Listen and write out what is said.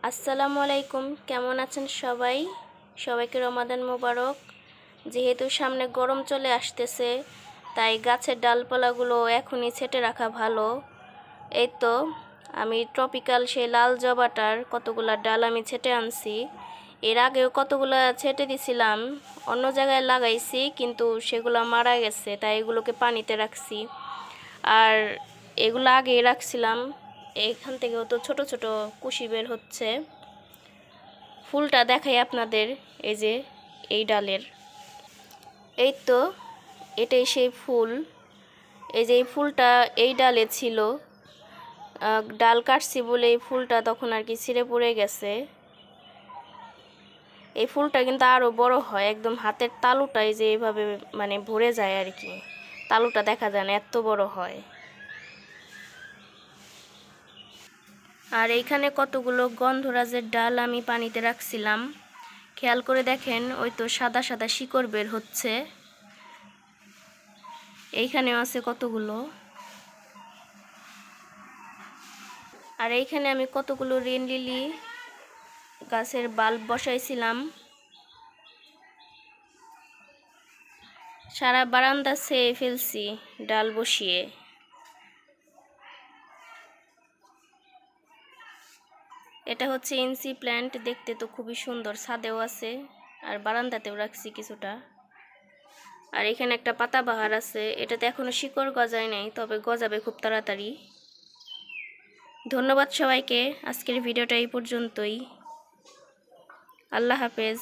আসসালামু আলাইকুম, কেমন আছেন সবাই? সবাইকে রমাদান মোবারক। যেহেতু সামনে গরম চলে আসতেছে, তাই গাছের ডালপালাগুলো এখনই ছেটে রাখা ভালো। এই তো আমি ট্রপিক্যাল সেই লাল জবাটার কতগুলা ডাল আমি ছেটে আনছি। এর আগেও কতগুলা ছেটে দিছিলাম, অন্য জায়গায় লাগাইছি, কিন্তু সেগুলো মারা গেছে, তাই এগুলোকে পানিতে রাখছি। আর এগুলো আগেই রাখছিলাম, এখান থেকেও তো ছোট ছোট কুশি বের হচ্ছে। ফুলটা দেখাই আপনাদের, এই যে এই ডালের, এই তো এটাই সেই ফুল। এই যে এই ফুলটা এই ডালে ছিল, ডাল কাটছি বলে এই ফুলটা তখন আর কি ছিঁড়ে পড়ে গেছে। এই ফুলটা কিন্তু আরও বড় হয়, একদম হাতের তালুটাই যে এইভাবে মানে ভরে যায় আর কি, তালুটা দেখা যায় না, এত বড় হয়। আর এইখানে কতগুলো গন্ধরাজের ডাল আমি পানিতে রাখছিলাম, খেয়াল করে দেখেন, ওই তো সাদা সাদা শিকড় বের হচ্ছে। এইখানেও আছে কতগুলো। আর এইখানে আমি কতগুলো রেন লিলি গাছের বাল্ব বসাইছিলাম, সারা বারান্দা ছেয়ে ফেলছি ডাল বসিয়ে। এটা হচ্ছে ইনসি প্ল্যান্ট, দেখতে তো খুবই সুন্দর, ছাদেও আছে আর বারান্দাতেও রাখছি কিছুটা। আর এখানে একটা পাতাবাহার আছে, এটাতে এখনো শিকড় গজায় নাই, তবে গজাবে খুব তাড়াতাড়ি। ধন্যবাদ সবাইকে, আজকের ভিডিওটা এই পর্যন্তই। আল্লাহ হাফেজ।